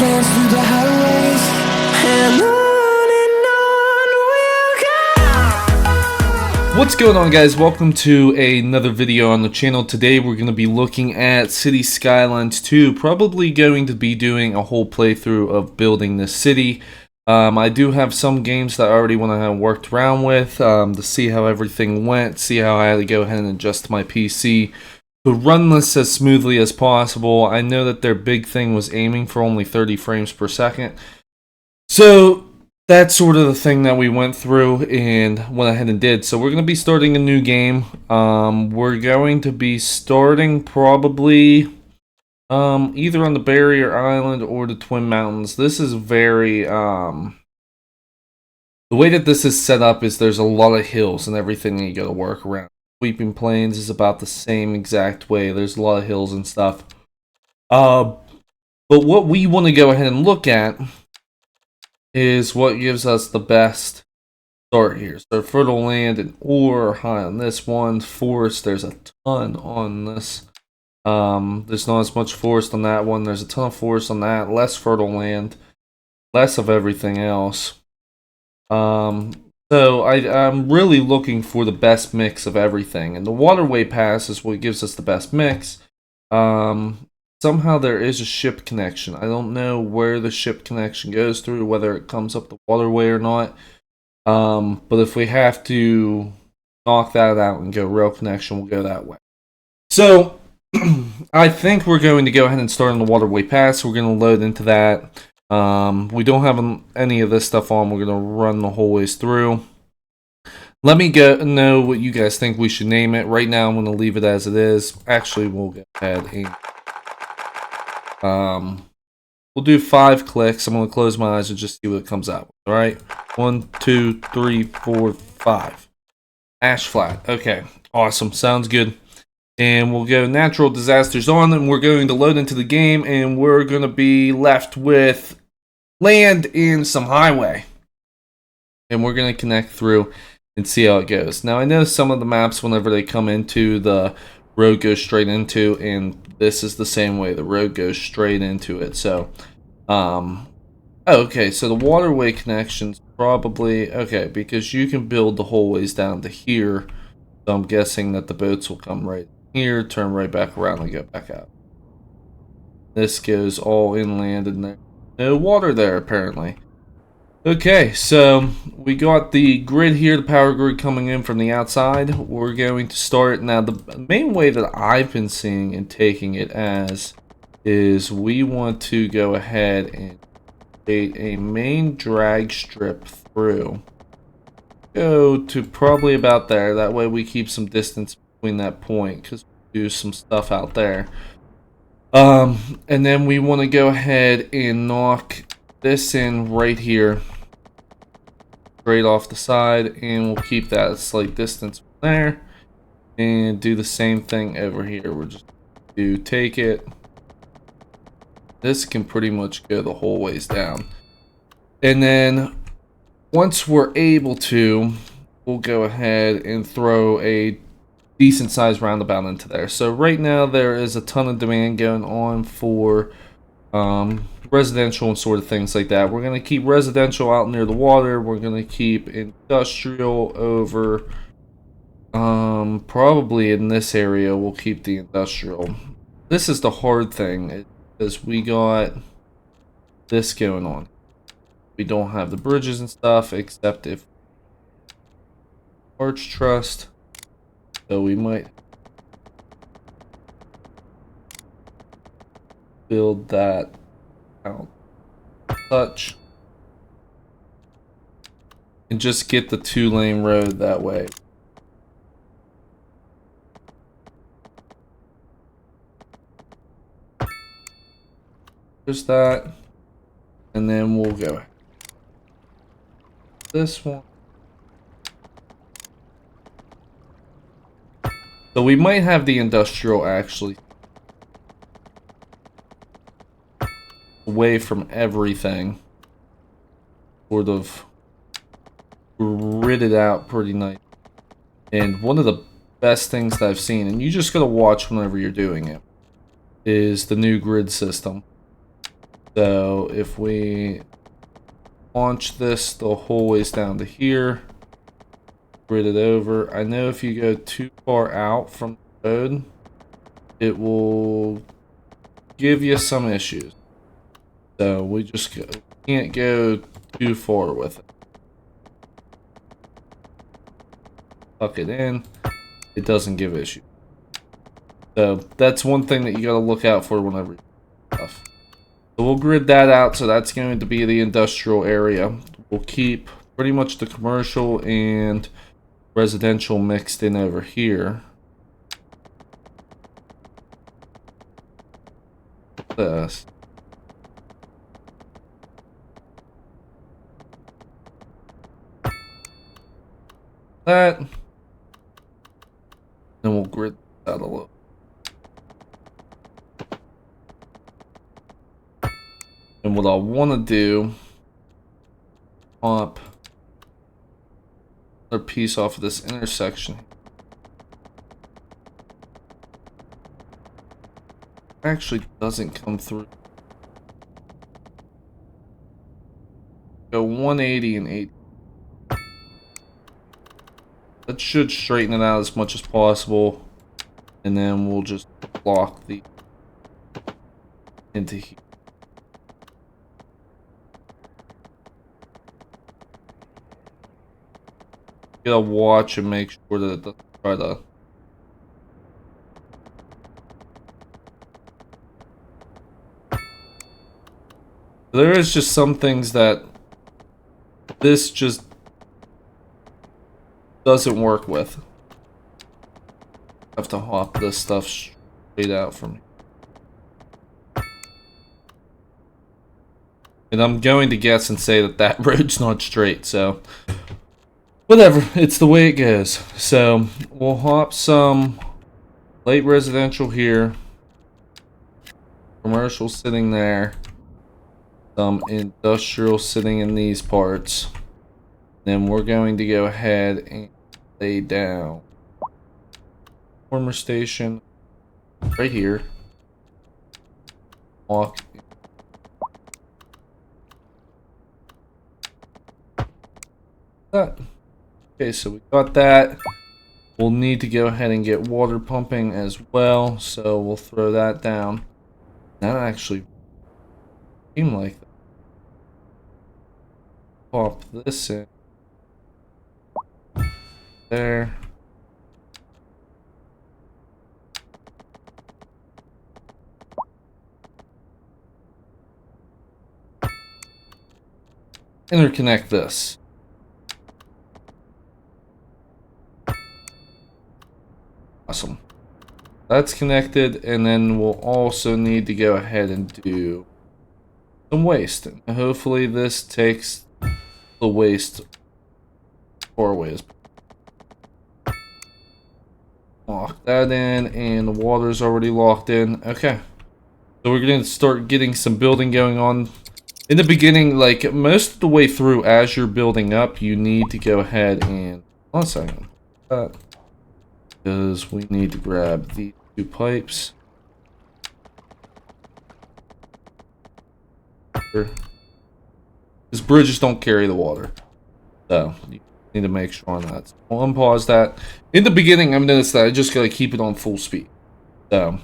dance through the highways, and on we'll go. What's going on, guys? Welcome to another video on the channel. Today we're going to be looking at Cities Skylines 2, probably going to be doing a whole playthrough of building this city. I do have some games that I already want to have worked around with to see how everything went, see how I had to go ahead and adjust my PC to run this as smoothly as possible. I know that their big thing was aiming for only 30 frames per second. So that's sort of the thing that we went through and went ahead and did. So we're going to be starting a new game. We're going to be starting probably either on the Barrier Island or the Twin Mountains. This is very the way that this is set up is there's a lot of hills and everything that you got to work around. Sweeping Plains is about the same exact way. There's a lot of hills and stuff. But what we want to go ahead and look at is what gives us the best start here. So fertile land and ore high on this one. Forest, there's a ton on this. There's not as much forest on that one. There's a ton of forest on that. Less fertile land. Less of everything else. So I'm really looking for the best mix of everything. And the waterway pass is what gives us the best mix. Somehow there is a ship connection. I don't know where the ship connection goes through, whether it comes up the waterway or not. But if we have to knock that out and go rail connection, we'll go that way. So I think we're going to go ahead and start on the waterway pass. We're going to load into that. We don't have any of this stuff on. We're going to run the whole ways through. Let me know what you guys think we should name it. Right now I'm going to leave it as it is. Actually, we'll go ahead and we'll do 5 clicks. I'm going to close my eyes and just see what it comes out with. Alright, 1, 2, 3, 4, 5. Ash flat. Okay, awesome. Sounds good. And we'll go natural disasters on, and we're going to load into the game, and we're going to be left with land and some highway. And we're going to connect through and see how it goes. Now, I know some of the maps, whenever they come into, the road goes straight into, and this is the same way. The road goes straight into it. So, okay, so the waterway connection's probably, okay, because you can build the whole ways down to here. So I'm guessing that the boats will come right here, turn right back around and go back out. This goes all inland and there's no water there apparently. Okay, so we got the grid here, the power grid coming in from the outside. We're going to start now. The main way that I've been seeing and taking it as is we want to go ahead and create a main drag strip through. Go to probably about there. That way we keep some distance between that point because we do some stuff out there. And then we want to go ahead and knock this in right here, straight off the side, and we'll keep that a slight distance from there. And do the same thing over here. We're just to take it. This can pretty much go the whole ways down. And then once we're able to, we'll go ahead and throw a decent sized roundabout into there. So right now there is a ton of demand going on for residential and sort of things like that. We're going to keep residential out near the water. We're going to keep industrial over, probably in this area we'll keep the industrial. This is the hard thing, is we got this going on. We don't have the bridges and stuff, except if Arch Trust. So we might build that out such and just get the 2-lane road that way. Just that, and then we'll go this one. So we might have the industrial actually away from everything, sort of gridded out pretty nice. And one of the best things that I've seen, and you just gotta watch whenever you're doing it, is the new grid system. So if we launch this the whole ways down to here, grid it over. I know if you go too far out from the road, it will give you some issues. So we just can't go too far with it. Tuck it in. It doesn't give issues. So that's one thing that you got to look out for whenever you do stuff. So we'll grid that out. So that's going to be the industrial area. We'll keep pretty much the commercial and residential mixed in over here. This. That. Then we'll grid that a little. And what I want to do, pop another piece off of this intersection. Actually doesn't come through. Go 180 and 80. That should straighten it out as much as possible. And then we'll just block the into here. You gotta watch and make sure that it doesn't try to. There is just some things that this just doesn't work with. I have to hop this stuff straight out from here. And I'm going to guess and say that that road's not straight, so whatever, it's the way it goes. So we'll hop some light residential here, commercial sitting there, some industrial sitting in these parts. Then we're going to go ahead and lay down former station right here. Walk. That. Okay, so we got that. We'll need to go ahead and get water pumping as well, so we'll throw that down. That actually seemed like that. Pop this in. There. Interconnect this. Awesome. That's connected, and then we'll also need to go ahead and do some waste. And hopefully this takes the waste 4 ways. Lock that in, and the water's already locked in. Okay. So we're going to start getting some building going on. In the beginning, like most of the way through, as you're building up, you need to go ahead and... One second. Because we need to grab these 2 pipes. Because bridges don't carry the water. So, you need to make sure on that. So we'll unpause that. In the beginning, I've noticed that I just gotta keep it on full speed. So,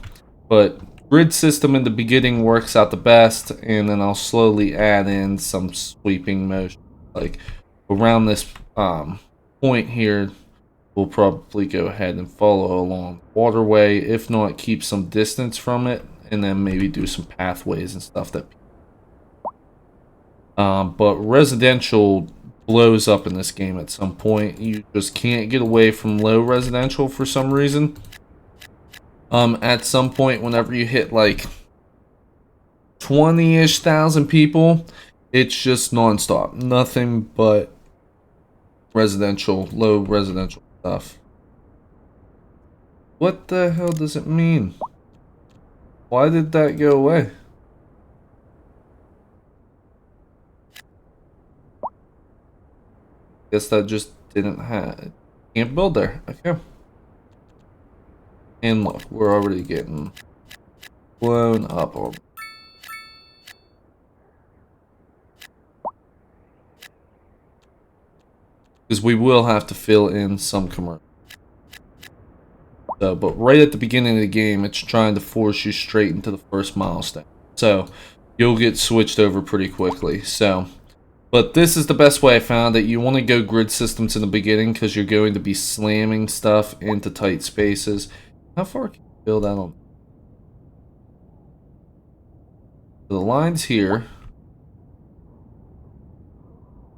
but grid system in the beginning works out the best, and then I'll slowly add in some sweeping motion. Like, around this point here, we'll probably go ahead and follow along the waterway. If not, keep some distance from it, and then maybe do some pathways and stuff that. But residential blows up in this game at some point. You just can't get away from low residential for some reason. At some point, whenever you hit like 20-ish thousand people, it's just nonstop. Nothing but residential, low residential stuff. What the hell does it mean? Why did that go away? Guess that just didn't have... Can't build there. Okay. And look, we're already getting blown up. because we will have to fill in some commercial. So, but right at the beginning of the game, it's trying to force you straight into the first milestone. So you'll get switched over pretty quickly. So, but this is the best way I found that you want to go grid systems in the beginning because you're going to be slamming stuff into tight spaces. How far can you build out on? The lines here.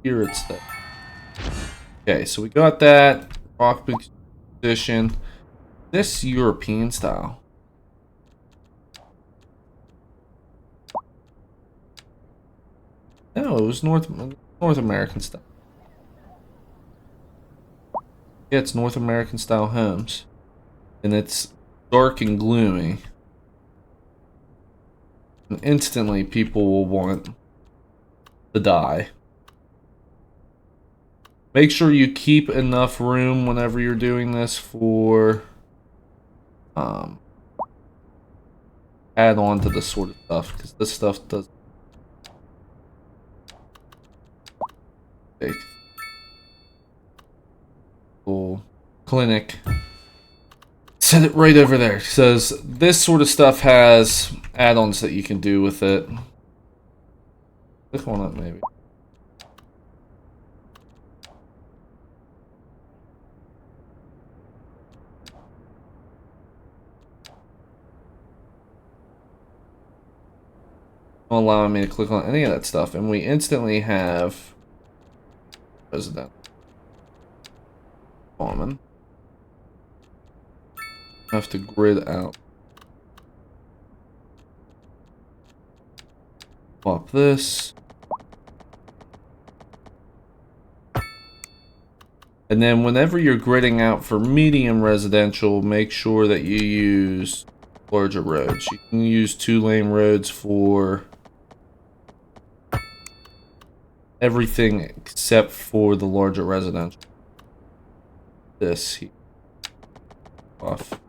Here it's that. Okay, so we got that rock position. This European style. No, it was North American style. Yeah, it's North American style homes. And it's dark and gloomy. And instantly people will want to die. Make sure you keep enough room whenever you're doing this for add on to this sort of stuff, because this stuff does take full clinic. Set it right over there. It says this sort of stuff has add-ons that you can do with it. Click on it maybe. Allowing me to click on any of that stuff, and we instantly have resident common. Have to grid out. Pop this. And then whenever you're gridding out for medium residential, make sure that you use larger roads. You can use 2-lane roads for everything except for the larger residential. This here. Off.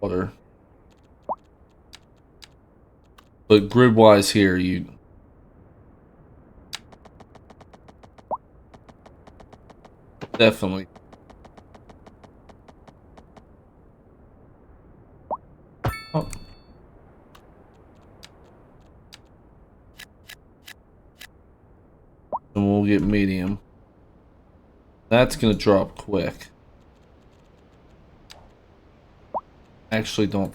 Water. But grid wise here, you definitely oh. And we'll get medium. That's gonna drop quick. Actually don't.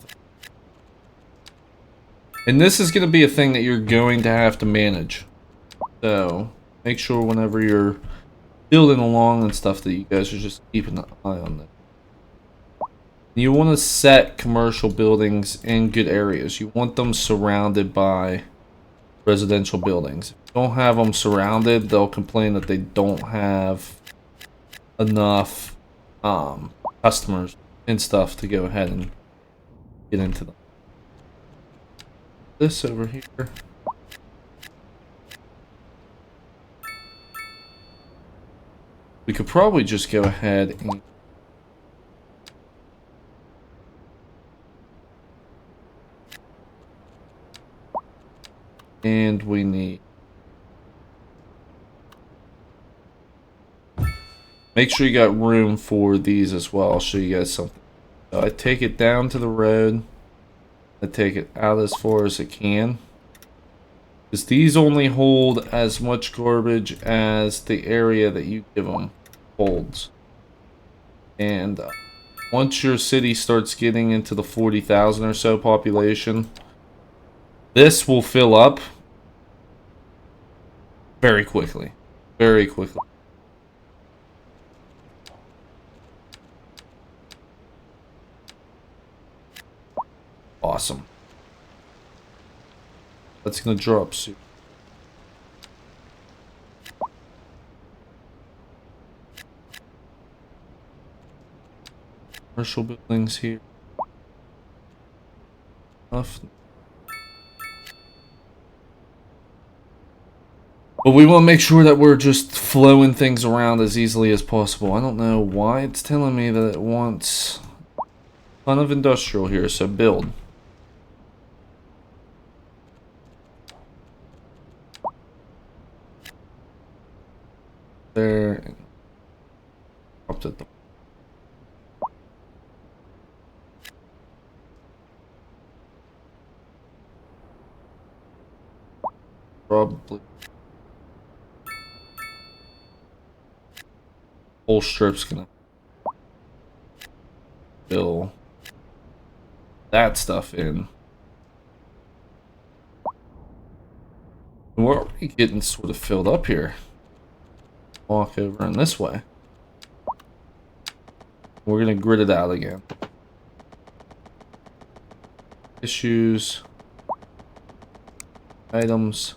And this is going to be a thing that you're going to have to manage. So, make sure whenever you're building along and stuff that you guys are just keeping an eye on that. You want to set commercial buildings in good areas. You want them surrounded by residential buildings. If you don't have them surrounded, they'll complain that they don't have enough customers and stuff to go ahead and get into them. This over here. We could probably just go ahead and we need, make sure you got room for these as well. I'll show you guys something. So I take it down to the road. I take it out as far as it can, because these only hold as much garbage as the area that you give them holds. And once your city starts getting into the 40,000 or so population, this will fill up very quickly. Very quickly. Awesome. That's gonna drop soon. Commercial buildings here. Enough. But we want to make sure that we're just flowing things around as easily as possible. I don't know why it's telling me that it wants a ton of industrial here, so build. there and dropped it. Probably whole strip's gonna fill that stuff in. And we're already getting sort of filled up here. Walk over in this way. We're gonna grid it out again. Issues. Items.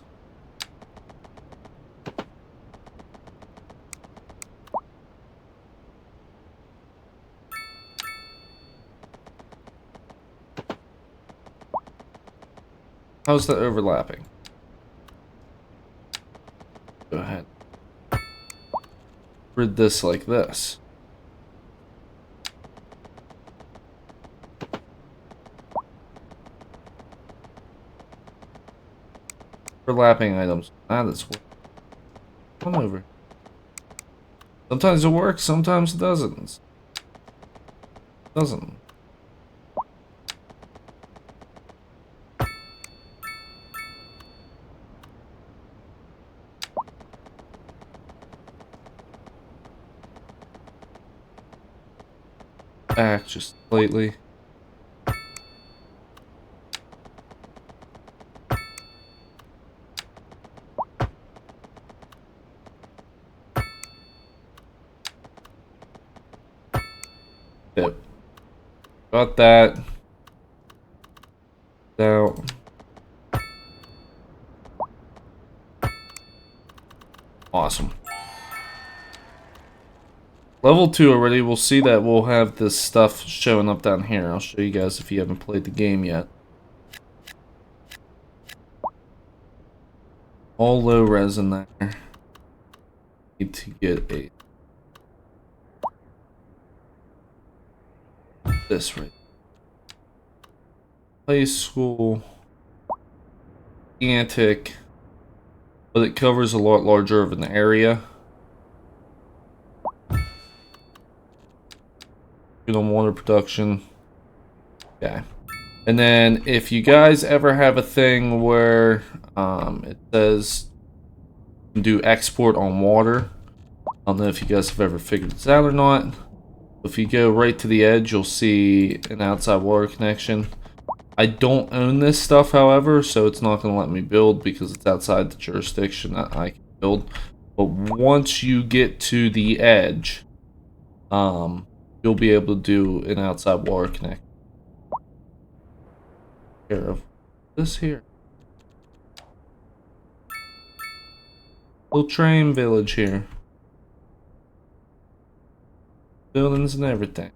How's that overlapping? Go ahead. Grid this like this. Overlapping items. That is what. Come over. Sometimes it works, sometimes it doesn't. Doesn't. Back just slightly. Yep. Got that. Out. Awesome. Level 2 already, we'll see that we'll have this stuff showing up down here. I'll show you guys if you haven't played the game yet. All low res in there. Need to get a this right. Play school. Gigantic. But it covers a lot larger of an area. Good on water production. Okay. And then if you guys ever have a thing where it says you can do export on water. I don't know if you guys have ever figured this out or not. If you go right to the edge, you'll see an outside water connection. I don't own this stuff, however, so it's not going to let me build because it's outside the jurisdiction that I can build. But once you get to the edge, you'll be able to do an outside water connection. Care of this here. Little train village here. Buildings and everything.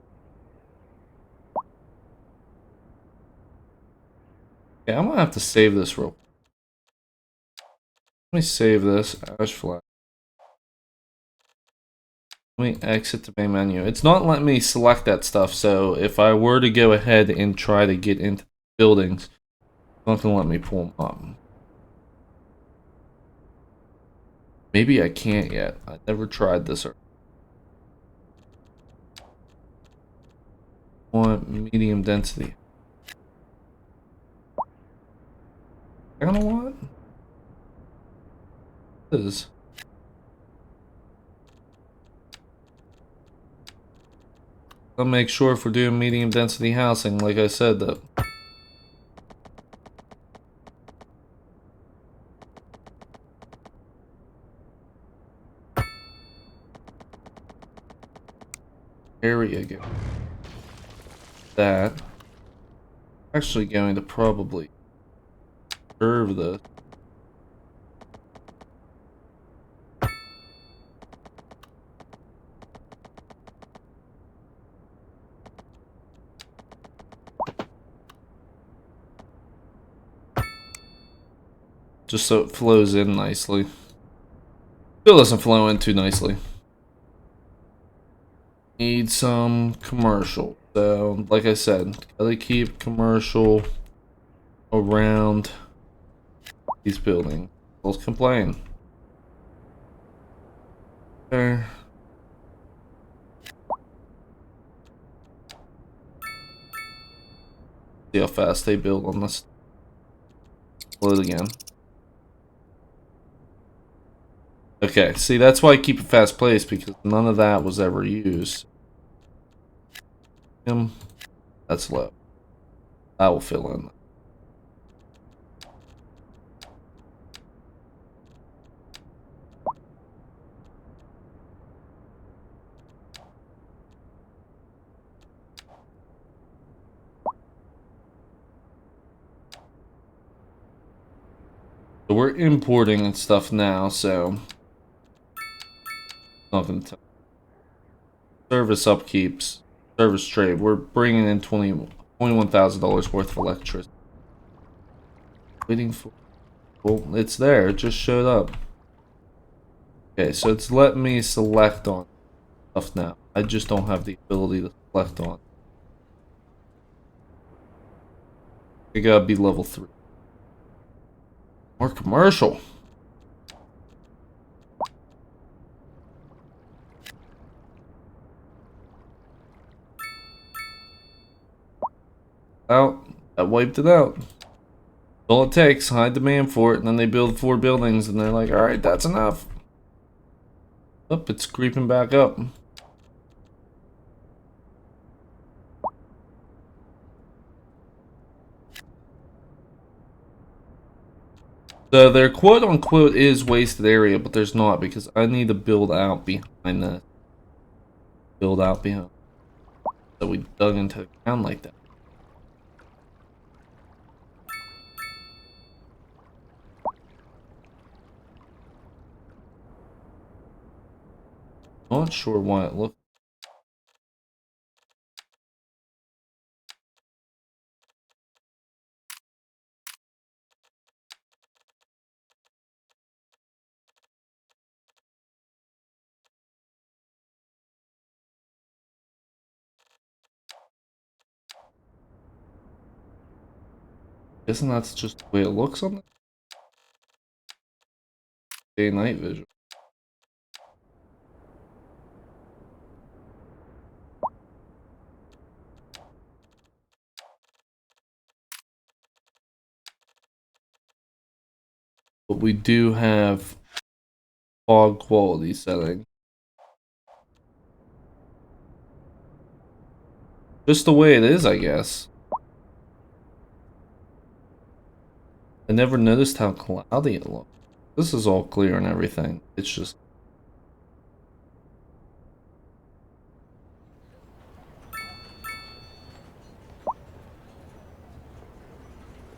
Okay, I'm gonna have to save this real quick. Let me save this. Ash flat. Let me exit the main menu. It's not letting me select that stuff, so if I were to go ahead and try to get into buildings, it's not gonna let me pull them up. Maybe I can't yet. I never tried this. Want medium density. I don't know what it is. I'll make sure if we're doing medium density housing, like I said, that area go. That actually going to probably curve this. Just so it flows in nicely. Still doesn't flow in too nicely. Need some commercial. So, like I said, gotta keep commercial around these buildings. Let's complain. there. See how fast they build on this. Load again. Okay, see, that's why I keep a fast pace, because none of that was ever used. That's low. That will fill in. So we're importing and stuff now, so not gonna tell. Service upkeeps, service trade. We're bringing in $21,000 worth of electricity. Waiting for. Well, it's there. It just showed up. Okay, so it's letting me select on stuff now. I just don't have the ability to select on. I gotta be level 3. More commercial. Out. That wiped it out. All it takes, high demand for it, and then they build 4 buildings, and they're like, alright, that's enough. Oh, it's creeping back up. So their quote-unquote is wasted area, but there's not, because I need to build out behind this. Build out behind. So we dug into the ground like that. Not sure why it looks. Guessing that's just the way it looks on the day and night vision. But we do have fog quality setting. Just the way it is, I guess. I never noticed how cloudy it looked. This is all clear and everything. It's just.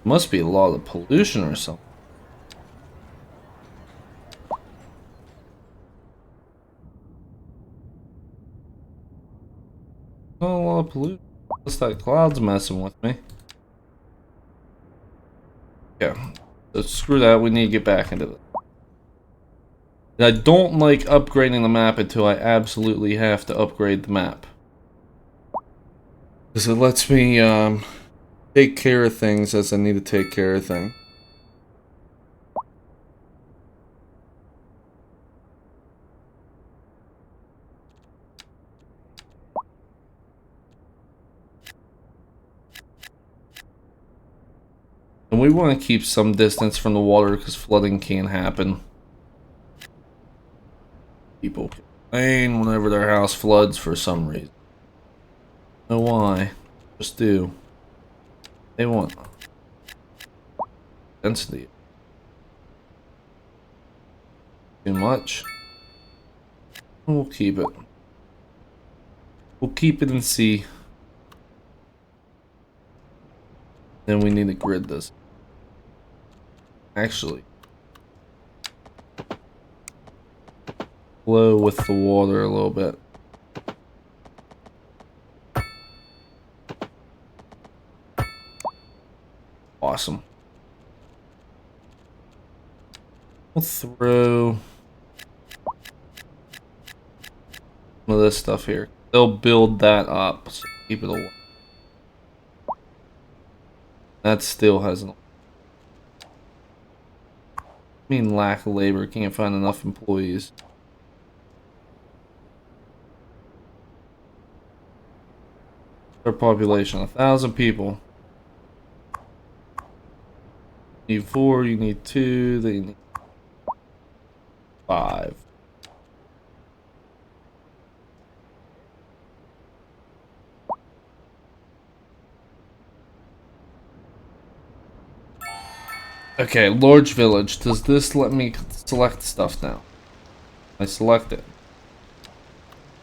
Must be a lot of pollution or something. Not a lot of pollution. What's that cloud's messing with me? Yeah. So screw that, we need to get back into it. And I don't like upgrading the map until I absolutely have to upgrade the map. Because it lets me take care of things as I need to take care of things. And we want to keep some distance from the water because flooding can happen. People complain whenever their house floods for some reason. Know why? Just do. They want density. Too much. We'll keep it. We'll keep it and see. Then we need to grid this. Actually, flow with the water a little bit. Awesome. We'll throw some of this stuff here. They'll build that up, so keep it away. That still hasn't. I mean, lack of labor, can't find enough employees. Our population, 1,000 people. You need 4, you need 2, then you need 5. Okay, large village. Does this let me select stuff now? I select it.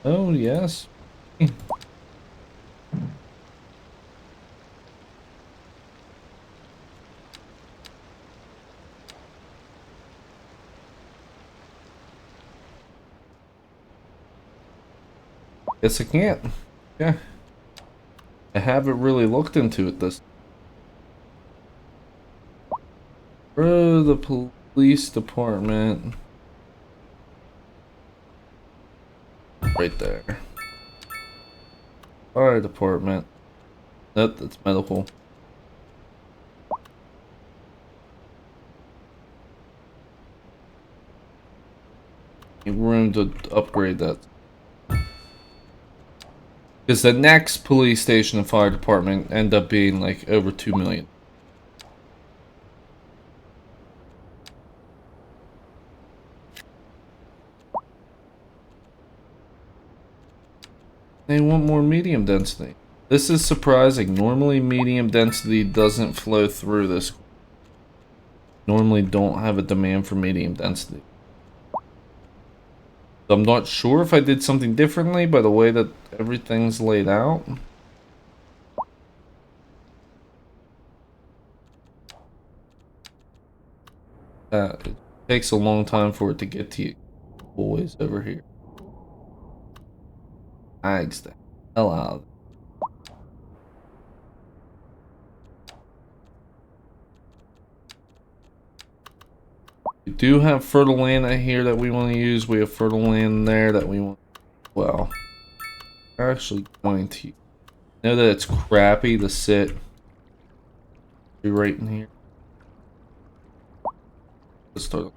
Oh, yes. Guess I can't. Yeah. I haven't really looked into it this. Bro, the police department. Right there. Fire department. Nope, that's medical. Room to upgrade that. Because the next police station and fire department end up being like over 2 million. They want more medium density. This is surprising. Normally medium density doesn't flow through this. Normally don't have a demand for medium density. So I'm not sure if I did something differently by the way that everything's laid out. It takes a long time for it to get to you boys over here. Ags the hell out of it. We do have fertile land here that we want to use. We have fertile land there that we want. Well, we're actually going to know that it's crappy to sit right in here. Let's start.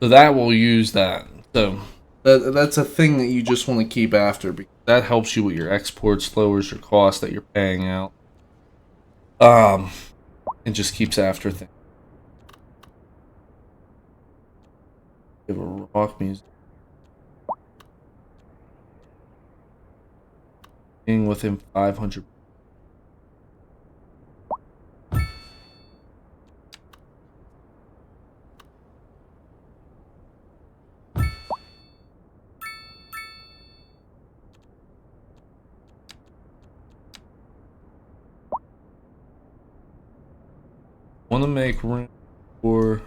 So that will use that. So that's a thing that you just want to keep after because that helps you with your exports, lowers your cost that you're paying out. It just keeps after things. We have a rock museum. Being within 500. Want to make room for.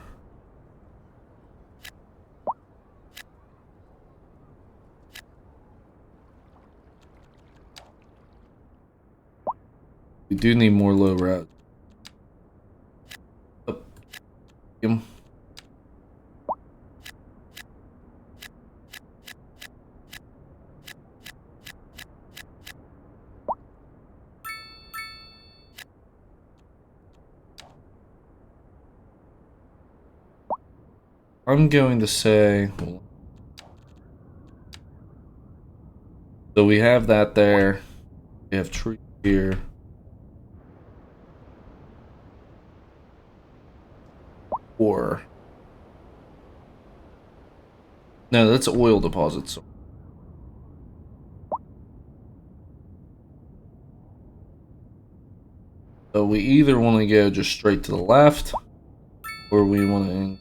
We do need more low route. Oh. I'm going to say. So we have that there. We have tree here. Or. No, that's oil deposits. So we either want to go just straight to the left, or we want to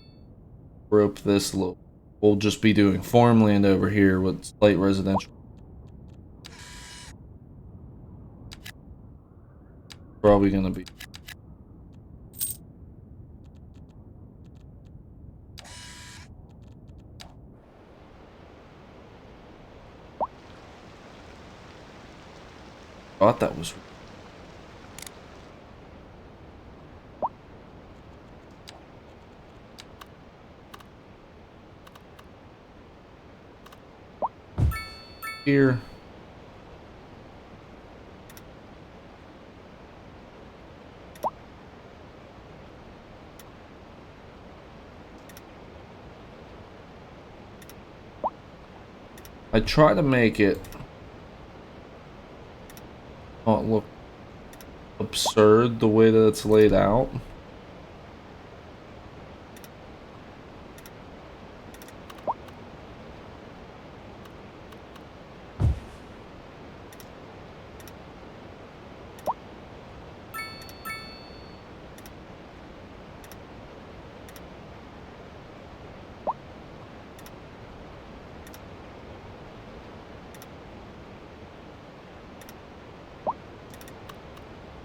rope this a little. We'll just be doing farmland over here with light residential. Probably going to be. Thought that was. here. I try to make it not look absurd the way that it's laid out.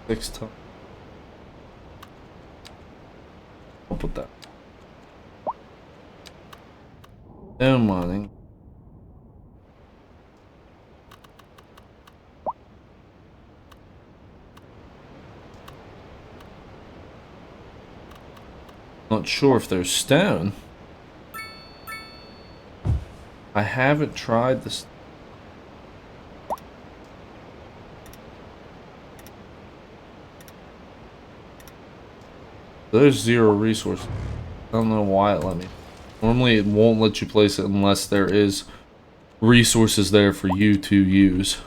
Next time. I'll put that. No mining. Not sure if there's stone. I haven't tried this. There's 0 resources. I don't know why it let me. Normally it won't let you place it unless there is resources there for you to use.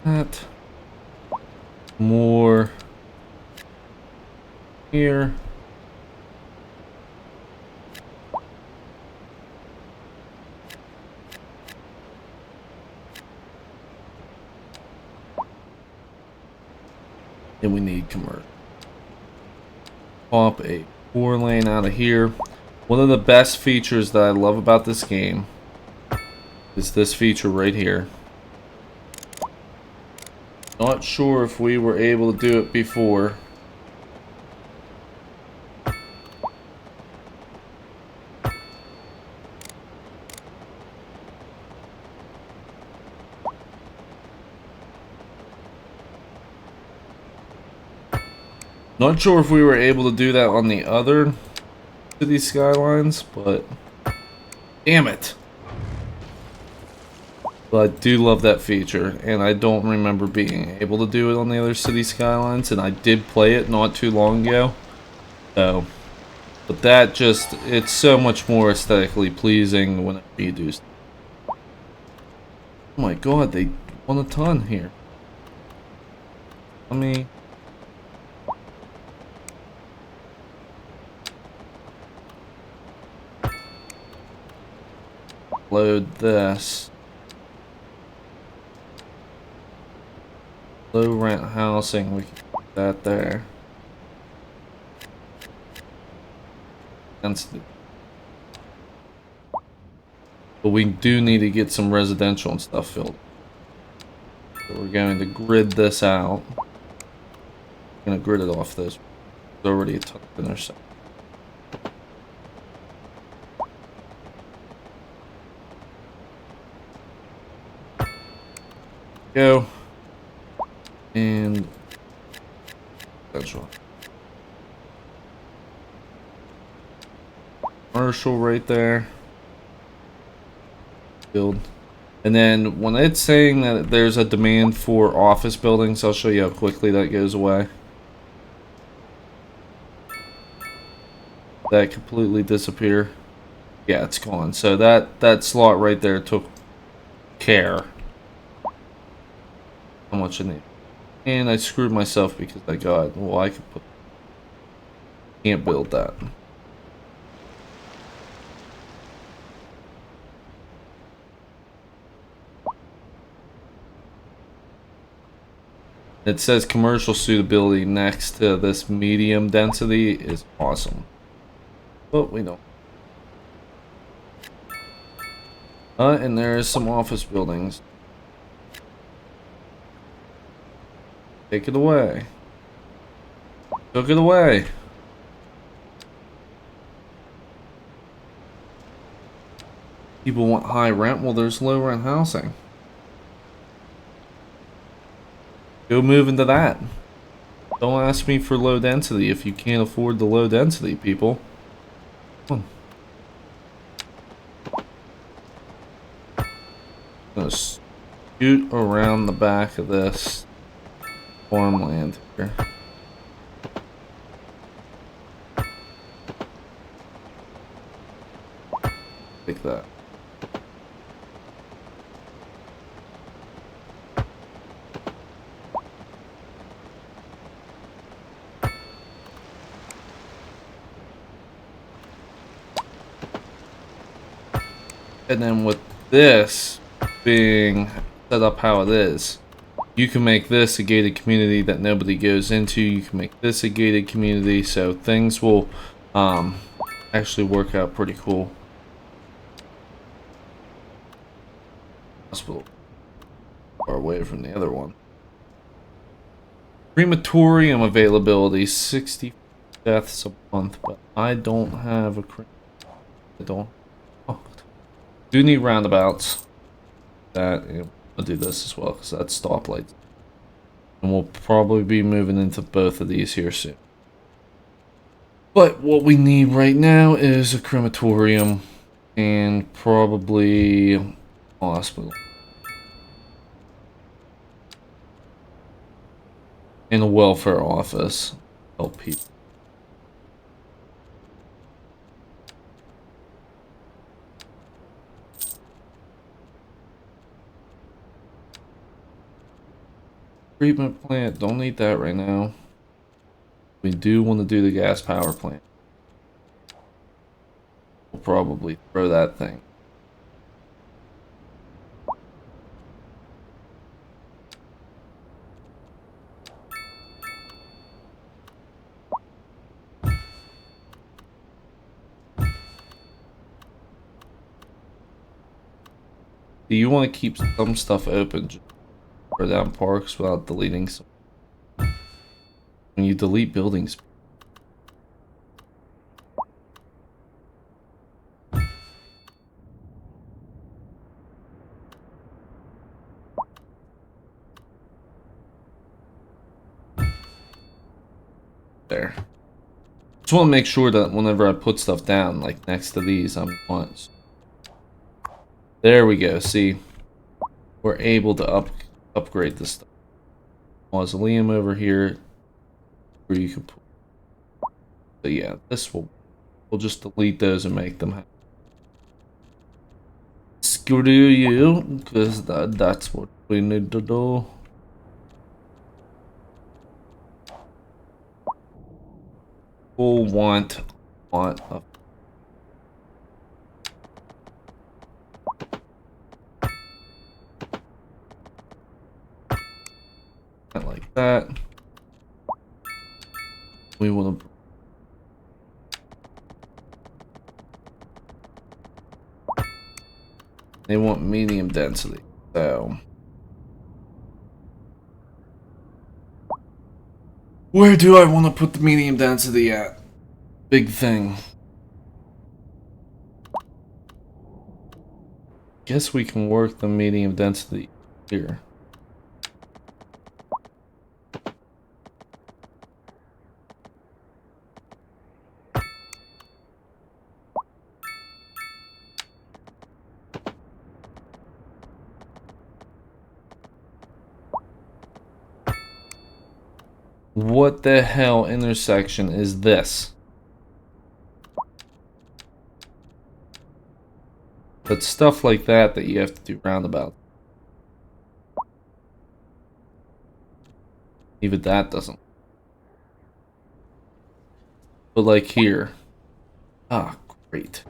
That. More here. And we need commercial. Pop a 4-lane out of here. One of the best features that I love about this game is this feature right here. Not sure if we were able to do it before. Not sure if we were able to do that on the other Cities Skylines, but damn it. But I do love that feature, and I don't remember being able to do it on the other Cities Skylines, and I did play it not too long ago. So, but that just, it's so much more aesthetically pleasing when you do. Oh my god, they won a ton here. Let me... load this. Low rent housing, we can put that there. Density. But we do need to get some residential and stuff filled. So we're going to grid this out. I'm going to grid it off this. There's already a ton of intersection. Go. And that's right. Commercial right there. Build. And then when it's saying that there's a demand for office buildings, I'll show you how quickly that goes away. That completely disappear. Yeah, it's gone. So that slot right there took care how much I need. And I screwed myself because I got, well, I could put, can't build that. It says commercial suitability next to this medium density is awesome. But we don't. And there's some office buildings. Take it away. Took it away. People want high rent. Well, there's low rent housing. Go move into that. Don't ask me for low density if you can't afford the low density, people. Come on. I'm gonna scoot around the back of this farmland here. Like that. And then with this being set up how it is, you can make this a gated community that nobody goes into. You can make this a gated community, so things will actually work out pretty cool. Hospital far away from the other one. Crematorium availability 60 deaths a month, but I don't have a I don't. Oh, do need roundabouts. That I'll do this as well because that's stoplights, and we'll probably be moving into both of these here soon. But what we need right now is a crematorium and probably a hospital and a welfare office. Help people. Treatment plant, don't need that right now. We do want to do the gas power plant. We'll probably throw that thing. Do you want to keep some stuff open just for down parks without deleting some? When you delete buildings, there. Just want to make sure that whenever I put stuff down, like next to these, I'm once. There we go. See, we're able to upgrade this stuff. Mausoleum over here, where you can put. So yeah, this will. We'll just delete those and make them. Screw you, because that's what we need to do. We'll want a like that. We want to. They want medium density, so where do I want to put the medium density at? Big thing. Guess we can work the medium density here. What the hell intersection is this? But stuff like that you have to do roundabout. Even that doesn't. But like here. Ah, great.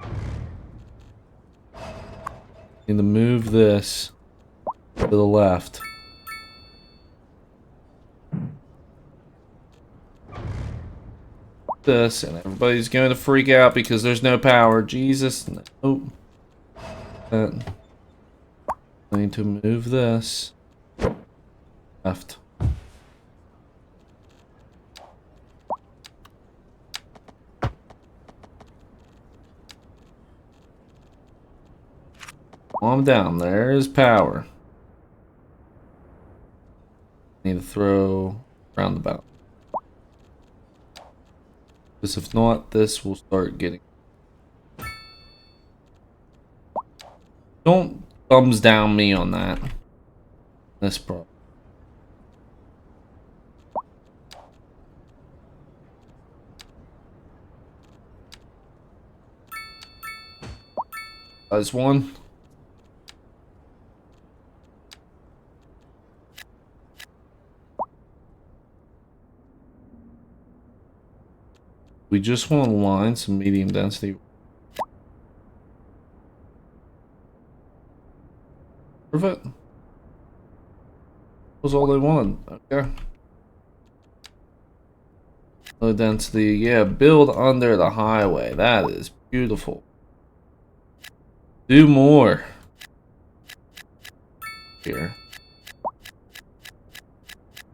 Need to move this to the left. This, and everybody's going to freak out because there's no power. Jesus, no. I need to move this left. Calm down. There's power. Need to throw roundabout. Because if not, this will start getting... Don't thumbs down me on that. This problem. Size 1. We just want to line some medium density. Perfect. Was all they wanted. Okay. Low density. Yeah, build under the highway. That is beautiful. Do more. Here.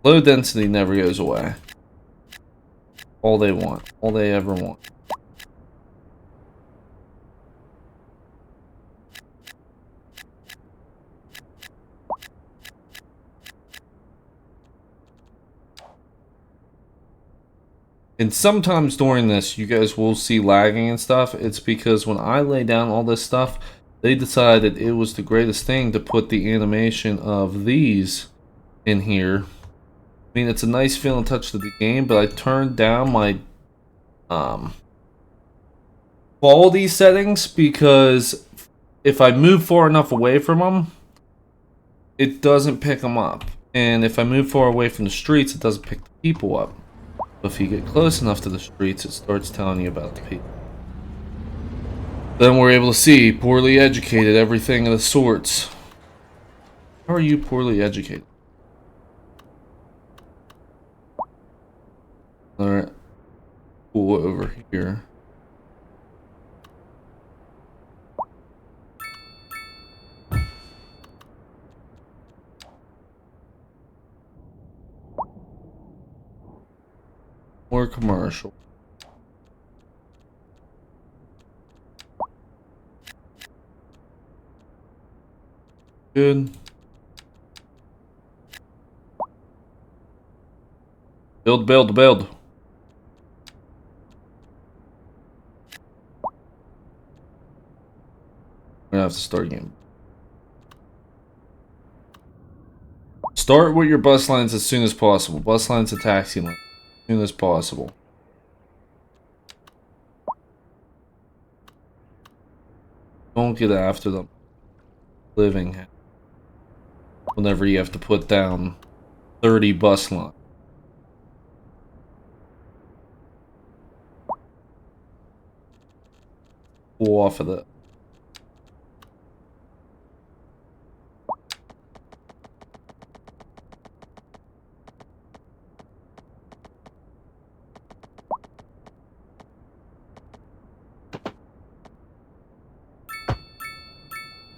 Low density never goes away. All they want. All they ever want. And sometimes during this, you guys will see lagging and stuff. It's because when I lay down all this stuff, they decided it was the greatest thing to put the animation of these in here. I mean, it's a nice feeling touch to the game, but I turned down my quality settings because if I move far enough away from them, it doesn't pick them up. And if I move far away from the streets, it doesn't pick the people up. But if you get close enough to the streets, it starts telling you about the people. Then we're able to see poorly educated, everything of the sorts. How are you poorly educated? Alright. Pull over here. More commercial. Good. Build, build, build. We're gonna have to start again. Start with your bus lines as soon as possible. Bus lines to taxi lines as soon as possible. Don't get after them. Living. Whenever you have to put down 30 bus lines. Pull off of that.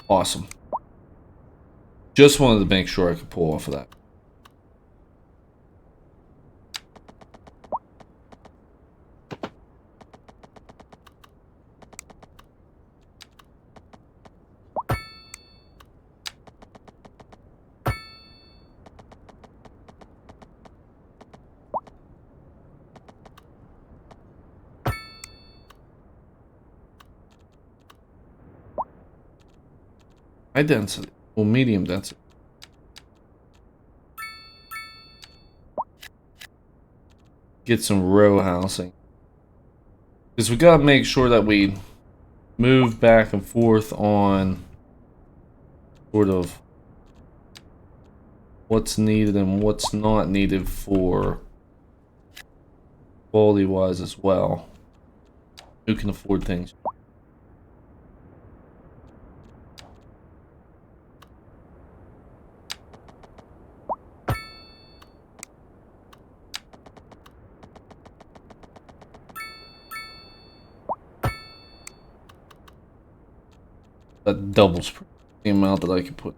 Awesome. Just wanted to make sure I could pull off of that. High density. Well, medium density. Get some row housing. Because we gotta make sure that we move back and forth on sort of what's needed and what's not needed for quality wise as well. Who can afford things? That doubles the amount that I can put.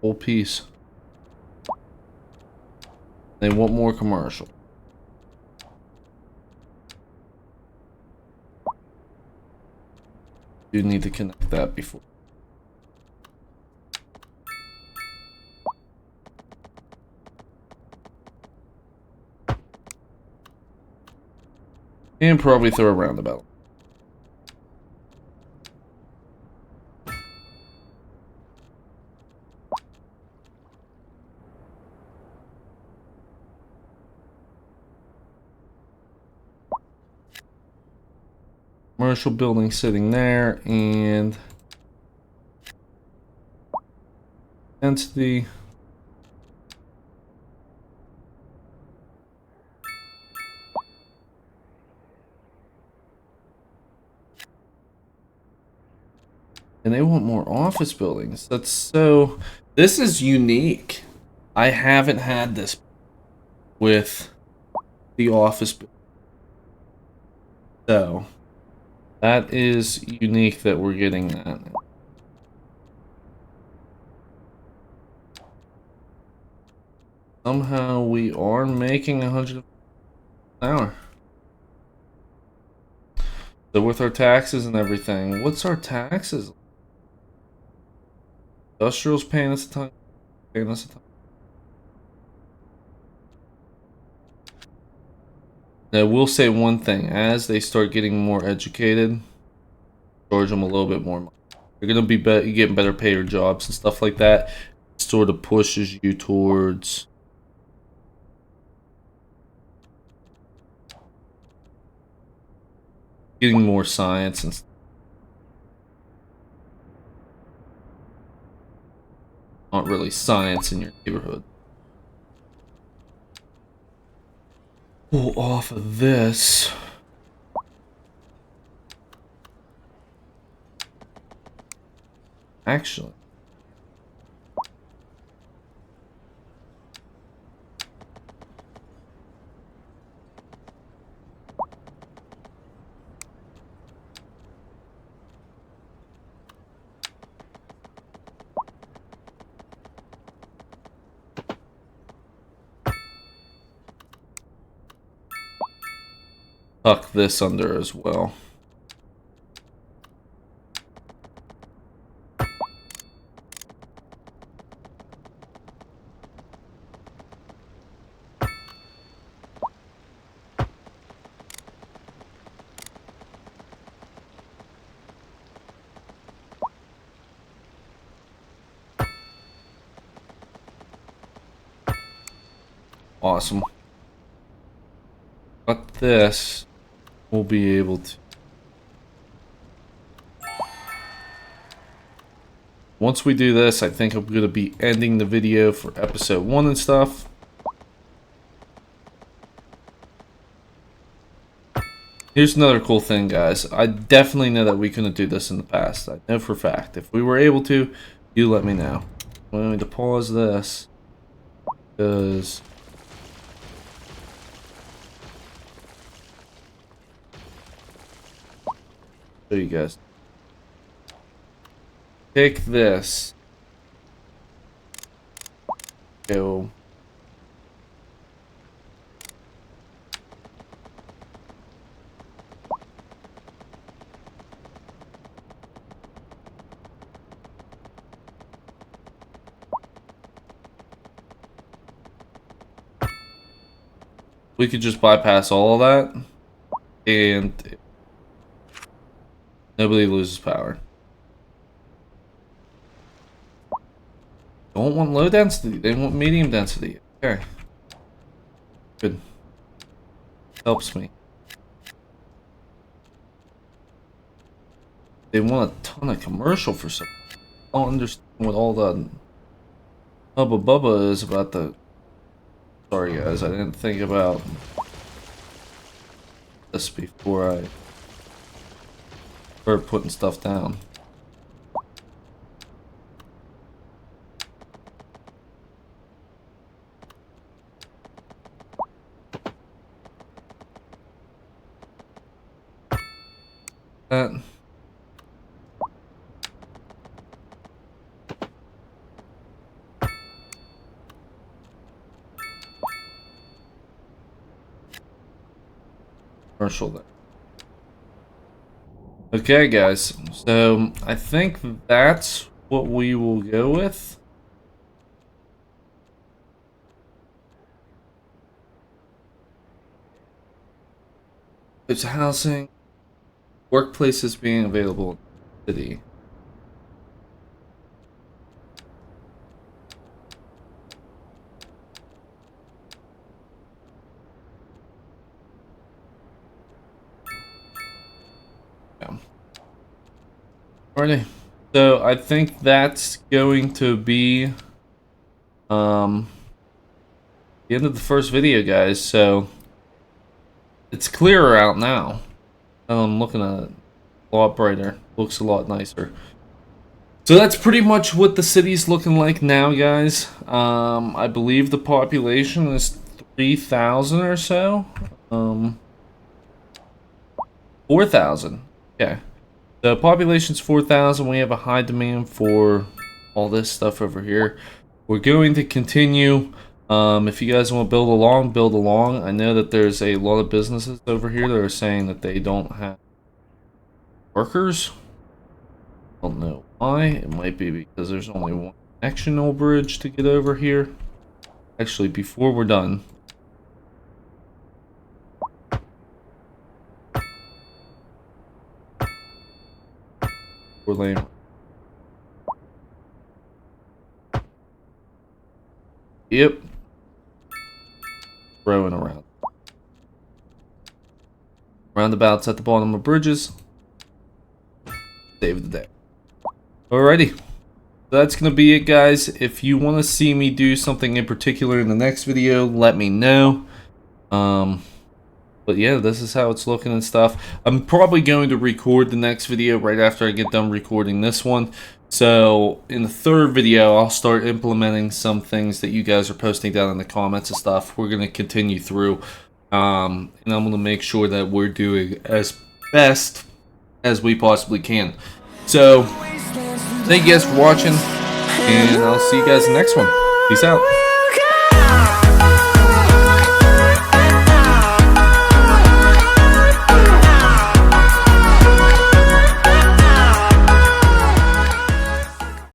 Whole piece. They want more commercial. You need to connect that before. And probably throw a roundabout. Commercial building sitting there, and density. And they want more office buildings. That's so... This is unique. I haven't had this with the office building. So, that is unique that we're getting that. Somehow we are making 100 an hour. So with our taxes and everything, what's our taxes? Industrial's paying us a ton. Paying us a ton. Now, we'll say one thing. As they start getting more educated, charge them a little bit more money. They're going to be getting better paid jobs and stuff like that. It sort of pushes you towards... getting more science and stuff. Not really science in your neighborhood. Pull off of this. Actually. Tuck this under as well. Awesome. But this, we'll be able to. Once we do this, I think I'm going to be ending the video for episode 1 and stuff. Here's another cool thing, guys. I definitely know that we couldn't do this in the past. I know for a fact. If we were able to, you let me know. I'm going to pause this because... show you guys. Take this. Go. We could just bypass all of that and nobody loses power. Don't want low density, they want medium density. Okay. Good. Helps me. They want a ton of commercial for some. I don't understand what all the hubba bubba is about the... Sorry guys, I didn't think about this before I started putting stuff down. That. commercial there. Okay, guys. So I think that's what we will go with. It's housing, workplaces being available in the city. Yeah. Alrighty. So I think that's going to be the end of the first video, guys. So it's clearer out now. I'm looking at it. A lot brighter. Looks a lot nicer. So that's pretty much what the city's looking like now, guys. I believe the population is 3,000 or so. 4,000. Okay. The population's 4,000. We have a high demand for all this stuff over here. We're going to continue. If you guys want to build along, build along. I know that there's a lot of businesses over here that are saying that they don't have workers. I don't know why. It might be because there's only one connectional bridge to get over here. Actually, before we're done, we're laying. Yep. Throwing around. Roundabouts at the bottom of bridges. Save the day. Alrighty. That's going to be it, guys. If you want to see me do something in particular in the next video, let me know. But yeah, this is how it's looking and stuff. I'm probably going to record the next video right after I get done recording this one. So in the third video, I'll start implementing some things that you guys are posting down in the comments and stuff. We're going to continue through. And I'm going to make sure that we're doing as best as we possibly can. So thank you guys for watching, and I'll see you guys in the next one. Peace out.